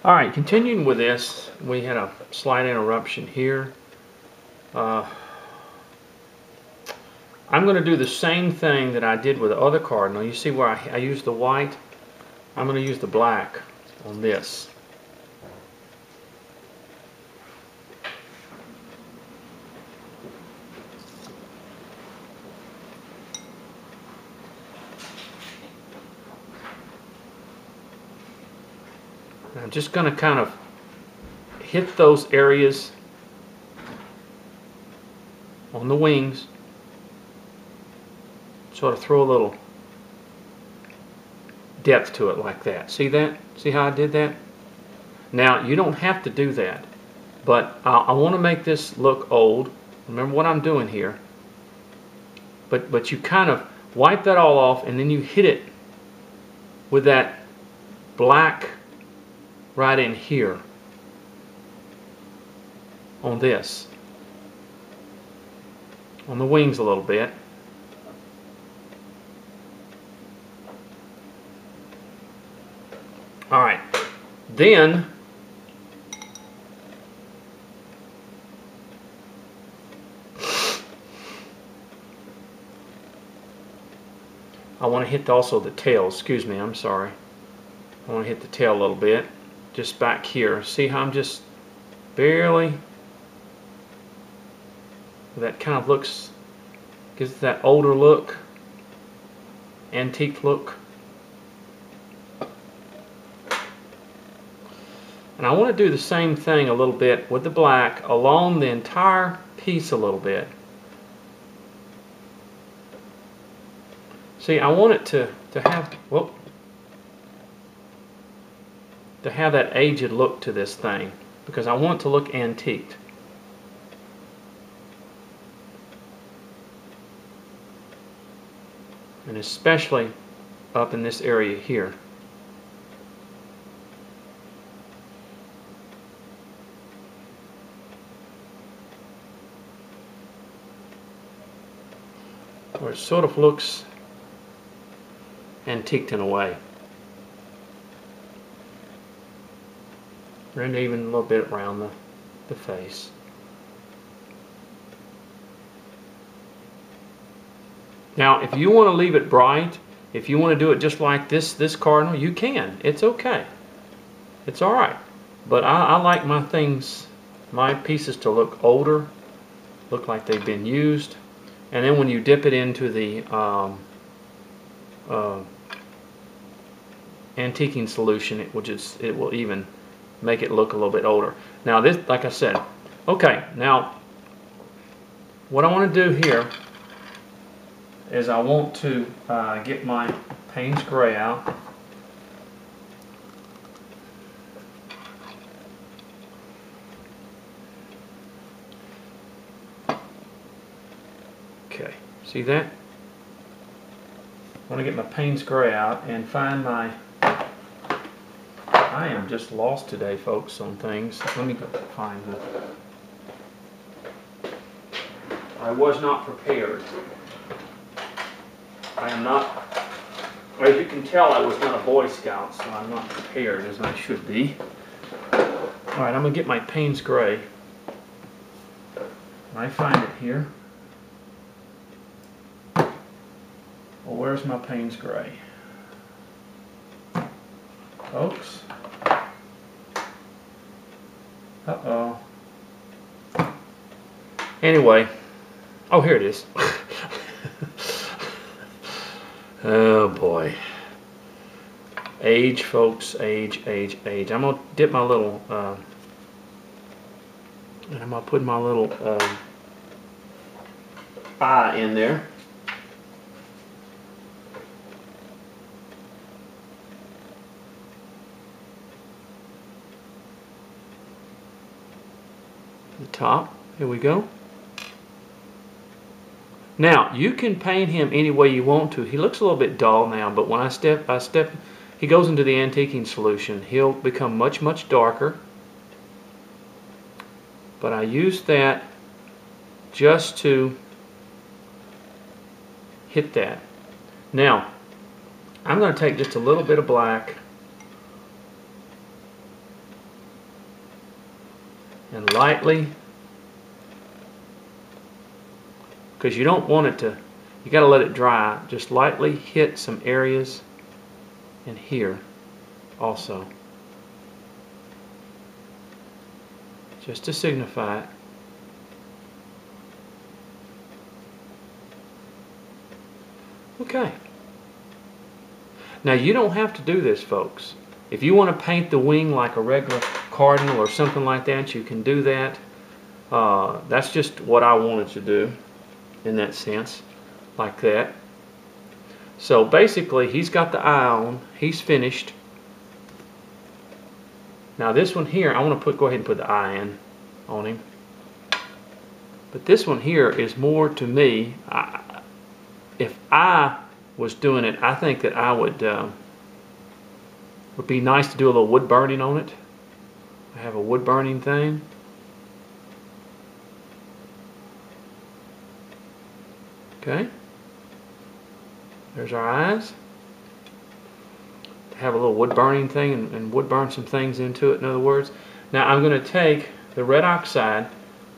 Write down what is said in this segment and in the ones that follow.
Alright, continuing with this, we had a slight interruption here. I'm going to do the same thing that I did with the other cardinal. You see where I used the white? I'm going to use the black on this. I'm just going to kind of hit those areas on the wings, sort of throw a little depth to it like that. See that? See how I did that? Now, you don't have to do that, but I want to make this look old. Remember what I'm doing here. But you kind of wipe that all off, and then you hit it with that black right in here on this, on the wings a little bit. Alright, then I want to hit also the tail. Excuse me, I'm sorry. I want to hit the tail a little bit, just back here. See how I'm just barely, that kind of looks, gives that older look, antique look. And I want to do the same thing a little bit with the black along the entire piece a little bit. See, I want it to have, whoop, to have that aged look to this thing, because I want it to look antiqued. And especially up in this area here. Where it sort of looks antiqued in a way. And even a little bit around the face. Now, if you want to leave it bright, if you want to do it just like this cardinal, you can. It's okay. It's alright. But I like my pieces to look older, look like they've been used. And then when you dip it into the antiquing solution, it will even make it look a little bit older. Now this, like I said, okay, now what I want to do here is I want to get my Payne's Gray out. Okay, see that? I want to get my Payne's Gray out and find my, I am just lost today, folks, on things. Let me go find it. I was not prepared. I am not, as you can tell, I was not a Boy Scout, so I'm not prepared as I should be. Alright, I'm going to get my Payne's Gray. I find it here. Well, where's my Payne's Gray? Folks. Uh-oh. Anyway. Oh, here it is. Oh, boy. Age, folks. Age, age, age. I'm going to dip my little... and I'm going to put my little eye in there. The top. Here we go. Now, you can paint him any way you want to. He looks a little bit dull now, but when I step, he goes into the antiquing solution. He'll become much, much darker. But I use that just to hit that. Now, I'm going to take just a little bit of black and lightly, because you don't want it to, you got to let it dry, just lightly hit some areas in here also, just to signify it. Okay. Now you don't have to do this, folks. If you want to paint the wing like a regular Cardinal or something like that, you can do that. That's just what I wanted to do in that sense, like that. So basically he's got the eye on, he's finished. Now this one here, I want to go ahead and put the eye in on him. But this one here is more to me, if I was doing it, I think that I would be nice to do a little wood burning on it. I have a wood burning thing. Okay. There's our eyes. Have a little wood burning thing and wood burn some things into it, in other words. Now I'm going to take the red oxide,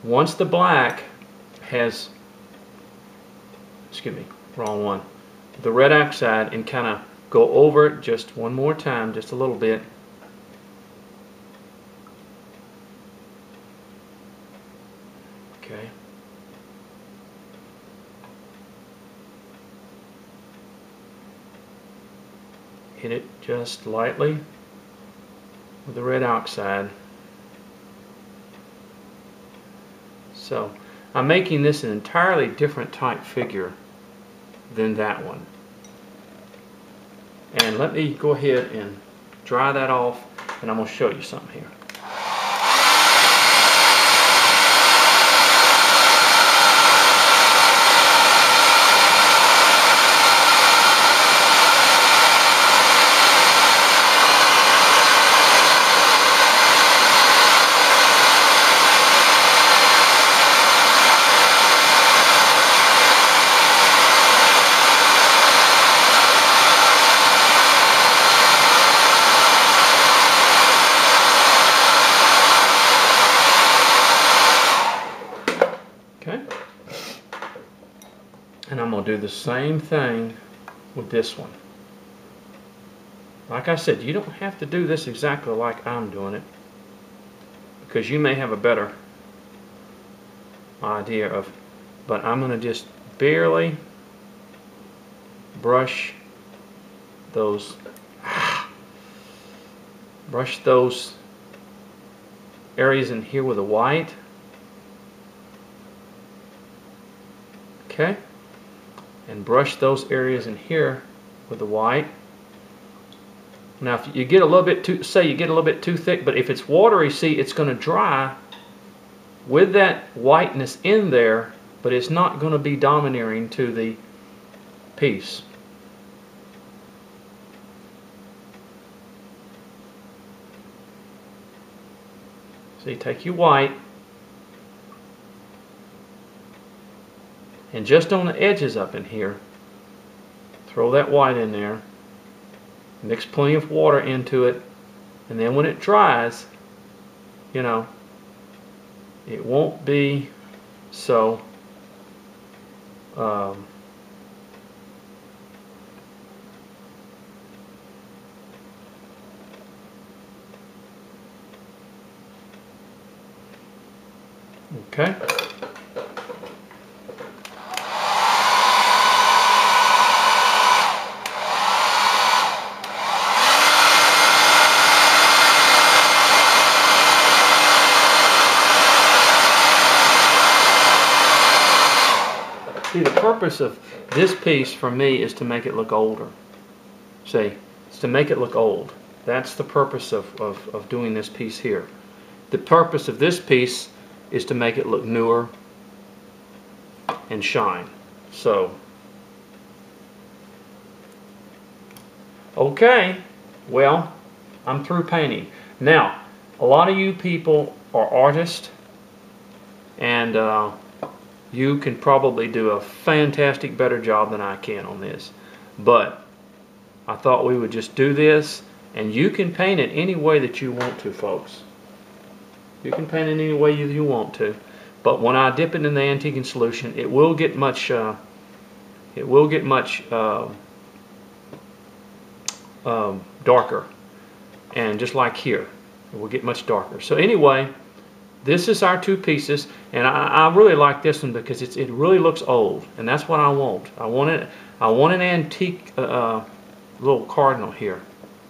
once the black has, excuse me, wrong one, the red oxide, and kind of go over it just one more time, just a little bit. Okay. Hit it just lightly with the red oxide. So I'm making this an entirely different type figure than that one. And let me go ahead and dry that off, and I'm going to show you something here. Okay, and I'm going to do the same thing with this one. Like I said, you don't have to do this exactly like I'm doing it, because you may have a better idea of, but I'm going to just barely brush those areas in here with the white. Okay, and brush those areas in here with the white. Now if you get a little bit too, say you get a little bit too thick, but if it's watery, see, it's going to dry with that whiteness in there, but it's not going to be domineering to the piece. So you take your white, and just on the edges up in here, throw that white in there, mix plenty of water into it, and then when it dries, you know, it won't be so okay. See, the purpose of this piece for me is to make it look older. See, it's to make it look old. That's the purpose of doing this piece here. The purpose of this piece is to make it look newer and shine. So, okay, well, I'm through painting. Now, a lot of you people are artists, and you can probably do a fantastic better job than I can on this. But I thought we would just do this, and you can paint it any way that you want to, folks. You can paint it any way you want to. But when I dip it in the antiquing solution, it will get much darker. And just like here, it will get much darker. So anyway, this is our two pieces, and I really like this one because it really looks old, and that's what I want. I want an antique little cardinal here,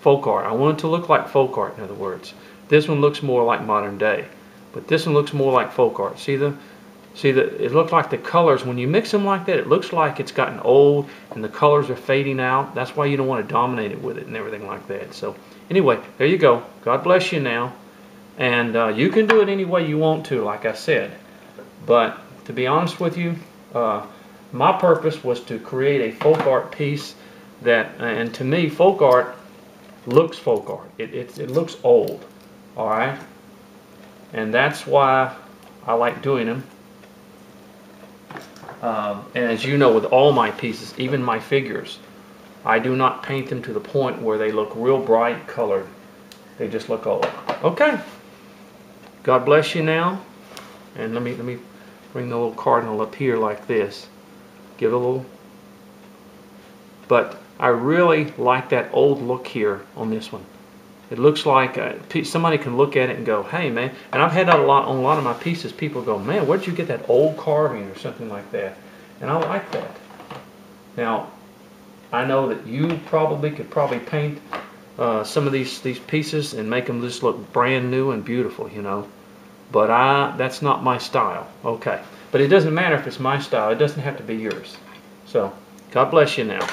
folk art. I want it to look like folk art, in other words. This one looks more like modern day, but this one looks more like folk art. It looks like the colors, when you mix them like that, it looks like it's gotten old and the colors are fading out. That's why you don't want to dominate it with it and everything like that. So anyway, there you go. God bless you now. And you can do it any way you want to, like I said. But to be honest with you, my purpose was to create a folk art piece and to me, folk art looks folk art. It looks old, all right? And that's why I like doing them. And as you know, with all my pieces, even my figures, I do not paint them to the point where they look real bright colored. They just look old. Okay. God bless you now. And let me bring the little cardinal up here like this. Give it a little. But I really like that old look here on this one. It looks like somebody can look at it and go, hey man, and I've had that a lot on a lot of my pieces. People go, man, where'd you get that old carving or something like that? And I like that. Now, I know that you could paint some of these pieces and make them just look brand new and beautiful, you know. But that's not my style. Okay. But it doesn't matter if it's my style. It doesn't have to be yours. So, God bless you now.